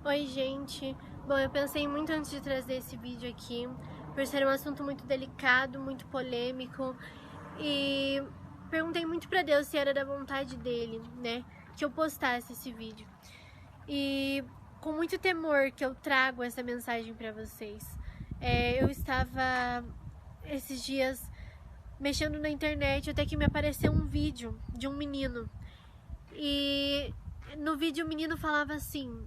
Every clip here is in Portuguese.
Oi, gente. Bom, eu pensei muito antes de trazer esse vídeo aqui, por ser um assunto muito delicado, muito polêmico, e perguntei muito pra Deus se era da vontade dele, né, que eu postasse esse vídeo. E com muito temor que eu trago essa mensagem pra vocês. Eu estava esses dias mexendo na internet até que me apareceu um vídeo de um menino. E no vídeo o menino falava assim: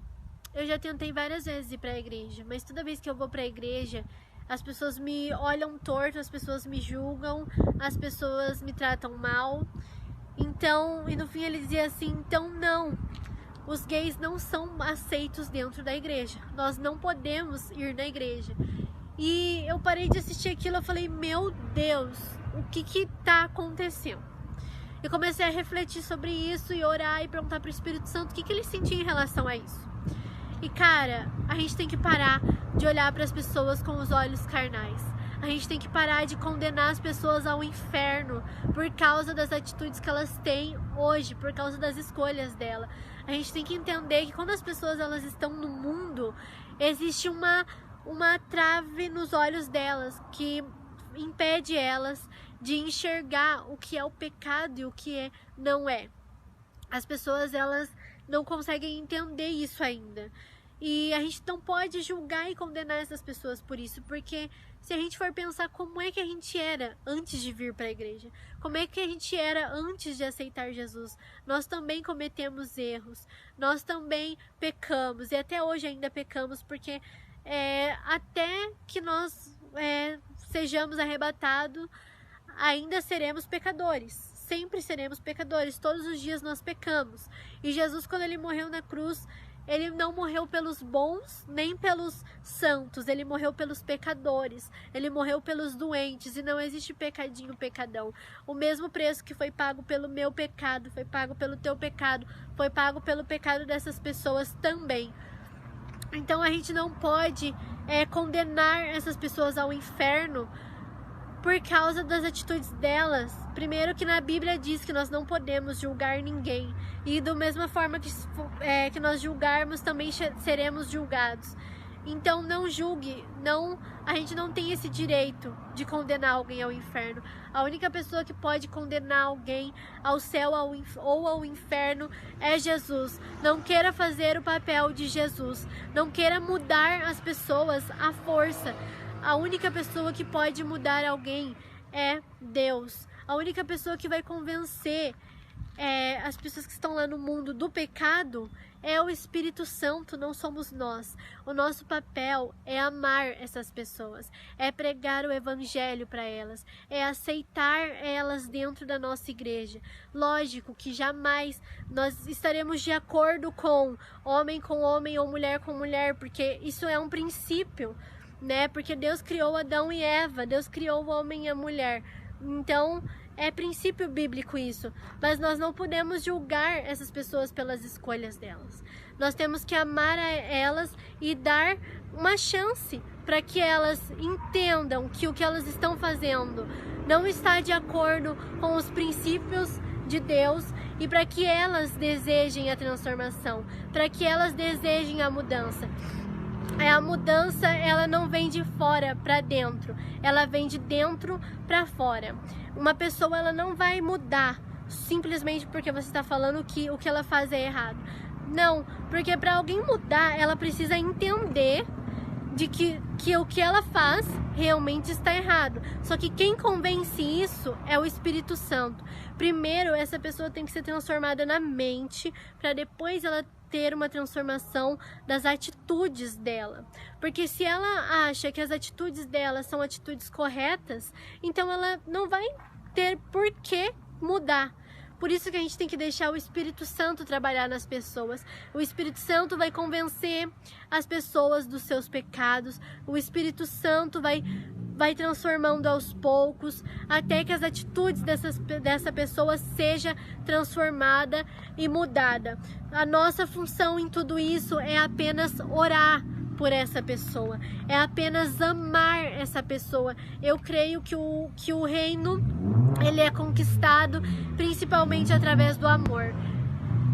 eu já tentei várias vezes ir pra igreja, mas toda vez que eu vou pra igreja, as pessoas me olham torto, as pessoas me julgam, as pessoas me tratam mal. Então, e no fim ele dizia assim: então não, os gays não são aceitos dentro da igreja, nós não podemos ir na igreja. E eu parei de assistir aquilo, eu falei: meu Deus, o que tá acontecendo? Eu comecei a refletir sobre isso e orar e perguntar pro Espírito Santo o que ele sentia em relação a isso. E cara, a gente tem que parar de olhar para as pessoas com os olhos carnais. A gente tem que parar de condenar as pessoas ao inferno por causa das atitudes que elas têm hoje, por causa das escolhas dela. A gente tem que entender que quando as pessoas elas estão no mundo, existe uma trave nos olhos delas que impede elas de enxergar o que é o pecado e o que não é. As pessoas elas não conseguem entender isso ainda. E a gente não pode julgar e condenar essas pessoas por isso, porque se a gente for pensar como é que a gente era antes de vir para a igreja, como é que a gente era antes de aceitar Jesus, nós também cometemos erros, nós também pecamos e até hoje ainda pecamos, porque até que nós sejamos arrebatados, ainda seremos pecadores. Sempre seremos pecadores, todos os dias nós pecamos. E Jesus, quando ele morreu na cruz, ele não morreu pelos bons, nem pelos santos, ele morreu pelos pecadores, ele morreu pelos doentes, e não existe pecadinho, pecadão. O mesmo preço que foi pago pelo meu pecado, foi pago pelo teu pecado, foi pago pelo pecado dessas pessoas também. Então a gente não pode condenar essas pessoas ao inferno por causa das atitudes delas. Primeiro que na Bíblia diz que nós não podemos julgar ninguém. E da mesma forma que nós julgarmos, também seremos julgados. Então não julgue, a gente não tem esse direito de condenar alguém ao inferno. A única pessoa que pode condenar alguém ao céu ou ao inferno é Jesus. Não queira fazer o papel de Jesus. Não queira mudar as pessoas à força. A única pessoa que pode mudar alguém é Deus. A única pessoa que vai convencer as pessoas que estão lá no mundo do pecado é o Espírito Santo, não somos nós. O nosso papel é amar essas pessoas, é pregar o Evangelho para elas, é aceitar elas dentro da nossa igreja. Lógico que jamais nós estaremos de acordo com homem ou mulher com mulher, porque isso é um princípio, né? Porque Deus criou Adão e Eva, Deus criou o homem e a mulher. Então, é princípio bíblico isso. Mas nós não podemos julgar essas pessoas pelas escolhas delas. Nós temos que amar elas e dar uma chance para que elas entendam que o que elas estão fazendo não está de acordo com os princípios de Deus, e para que elas desejem a transformação, para que elas desejem a mudança. A mudança, ela não vem de fora para dentro, ela vem de dentro para fora. Uma pessoa, ela não vai mudar simplesmente porque você está falando que o que ela faz é errado. Não, porque para alguém mudar, ela precisa entender de que o que ela faz realmente está errado. Só que quem convence isso é o Espírito Santo. Primeiro, essa pessoa tem que ser transformada na mente, para depois ela ter uma transformação das atitudes dela. Porque se ela acha que as atitudes dela são atitudes corretas, então ela não vai ter por que mudar. Por isso que a gente tem que deixar o Espírito Santo trabalhar nas pessoas. O Espírito Santo vai convencer as pessoas dos seus pecados. O Espírito Santo vai transformando aos poucos, até que as atitudes dessa pessoa seja transformada e mudada. A nossa função em tudo isso é apenas orar por essa pessoa, é apenas amar essa pessoa. Eu creio que o reino, ele é conquistado principalmente através do amor.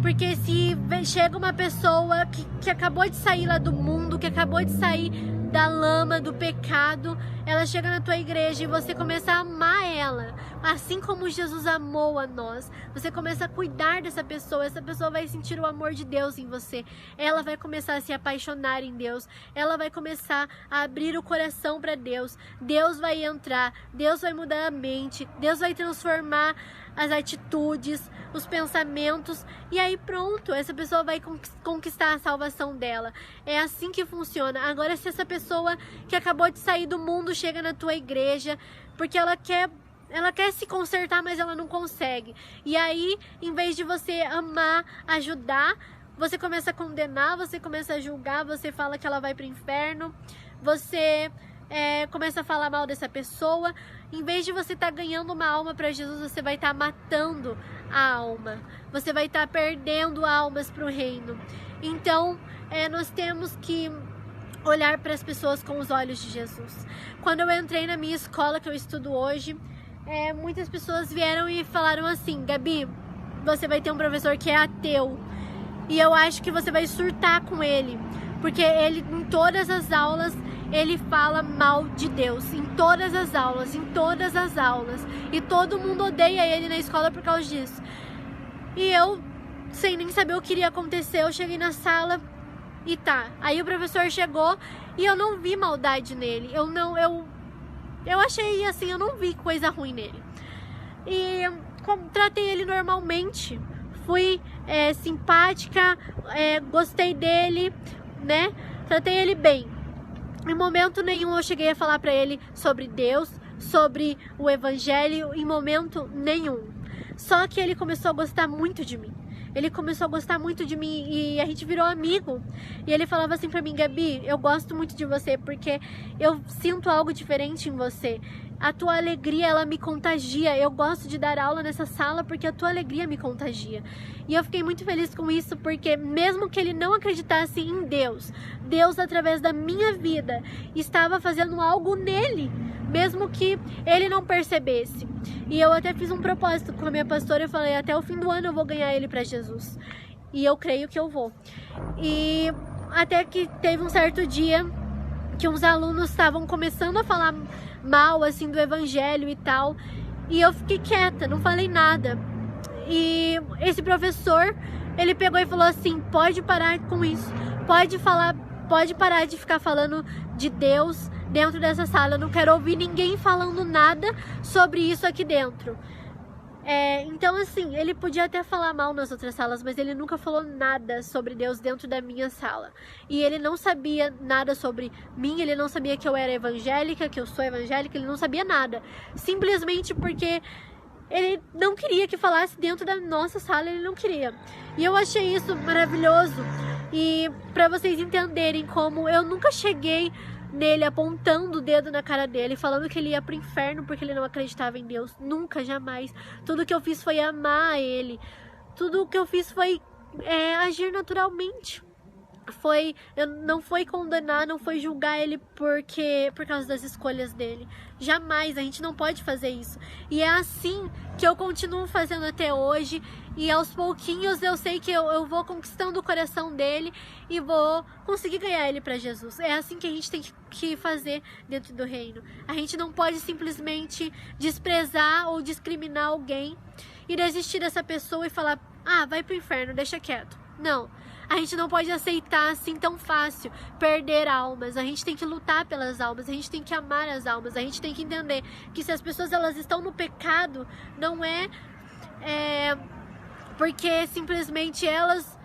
Porque se chega uma pessoa que acabou de sair lá do mundo, que acabou de sair da lama, do pecado, ela chega na tua igreja e você começa a amar ela, assim como Jesus amou a nós. Você começa a cuidar dessa pessoa, essa pessoa vai sentir o amor de Deus em você, ela vai começar a se apaixonar em Deus, ela vai começar a abrir o coração para Deus, Deus vai entrar, Deus vai mudar a mente, Deus vai transformar as atitudes, os pensamentos, e aí pronto, essa pessoa vai conquistar a salvação dela. É assim que funciona. Agora, se essa pessoa que acabou de sair do mundo chega na tua igreja, porque ela quer se consertar, mas ela não consegue, e aí, em vez de você amar, ajudar, você começa a condenar, você começa a julgar, você fala que ela vai para o inferno, você começa a falar mal dessa pessoa. Em vez de você estar ganhando uma alma para Jesus, você vai estar matando a alma. Você vai estar perdendo almas para o reino. Então, nós temos que olhar para as pessoas com os olhos de Jesus. Quando eu entrei na minha escola, que eu estudo hoje, muitas pessoas vieram e falaram assim: Gabi, você vai ter um professor que é ateu, e eu acho que você vai surtar com ele, porque ele, em todas as aulas, ele fala mal de Deus, em todas as aulas, e todo mundo odeia ele na escola por causa disso. E eu, sem nem saber o que iria acontecer, eu cheguei na sala e aí o professor chegou e eu não vi maldade nele, eu achei assim, eu não vi coisa ruim nele, e tratei ele normalmente, fui simpática, gostei dele, né, tratei ele bem. Em momento nenhum eu cheguei a falar para ele sobre Deus, sobre o evangelho, em momento nenhum. Só que ele começou a gostar muito de mim. E a gente virou amigo. E ele falava assim pra mim: Gabi, eu gosto muito de você porque eu sinto algo diferente em você. A tua alegria, ela me contagia. Eu gosto de dar aula nessa sala porque a tua alegria me contagia. E eu fiquei muito feliz com isso, porque mesmo que ele não acreditasse em Deus, Deus, através da minha vida, estava fazendo algo nele, mesmo que ele não percebesse. E eu até fiz um propósito com a minha pastora, eu falei: até o fim do ano eu vou ganhar ele para Jesus. E eu creio que eu vou. E até que teve um certo dia que uns alunos estavam começando a falar mal, assim, do evangelho e tal, e eu fiquei quieta, não falei nada. E esse professor, ele pegou e falou assim: pode parar com isso, pode parar de ficar falando de Deus dentro dessa sala, eu não quero ouvir ninguém falando nada sobre isso aqui dentro. Então, assim, ele podia até falar mal nas outras salas, mas ele nunca falou nada sobre Deus dentro da minha sala. E ele não sabia nada sobre mim, ele não sabia que eu era evangélica, que eu sou evangélica, ele não sabia nada. Simplesmente porque ele não queria que falasse dentro da nossa sala, ele não queria. E eu achei isso maravilhoso. E pra vocês entenderem como eu nunca cheguei nele apontando o dedo na cara dele, falando que ele ia pro inferno porque ele não acreditava em Deus. Nunca, jamais. Tudo que eu fiz foi amar ele. Tudo que eu fiz foi agir naturalmente. Não foi condenar, não foi julgar ele por causa das escolhas dele. Jamais, a gente não pode fazer isso. E é assim que eu continuo fazendo até hoje. E aos pouquinhos eu sei que eu vou conquistando o coração dele e vou conseguir ganhar ele para Jesus. É assim que a gente tem que fazer dentro do reino. A gente não pode simplesmente desprezar ou discriminar alguém e desistir dessa pessoa e falar: ah, vai pro inferno, deixa quieto. Não. A gente não pode aceitar assim tão fácil perder almas. A gente tem que lutar pelas almas, a gente tem que amar as almas, a gente tem que entender que se as pessoas elas estão no pecado, não é porque simplesmente elas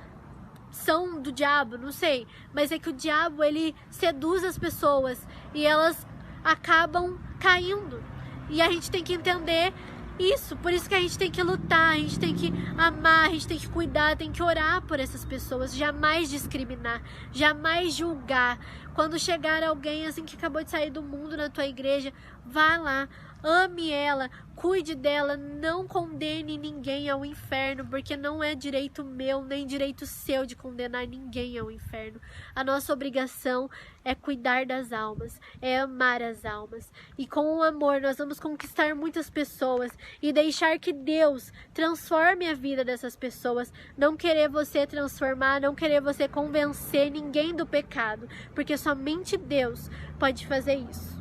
são do diabo, não sei, mas é que o diabo, ele seduz as pessoas e elas acabam caindo. E a gente tem que entender isso, por isso que a gente tem que lutar, a gente tem que amar, a gente tem que cuidar, tem que orar por essas pessoas, jamais discriminar, jamais julgar. Quando chegar alguém assim que acabou de sair do mundo na tua igreja, vá lá, ame ela, cuide dela, não condene ninguém ao inferno, porque não é direito meu, nem direito seu de condenar ninguém ao inferno. A nossa obrigação é cuidar das almas, é amar as almas. E com o amor nós vamos conquistar muitas pessoas e deixar que Deus transforme a vida dessas pessoas. Não querer você transformar, não querer você convencer ninguém do pecado, porque somente Deus pode fazer isso.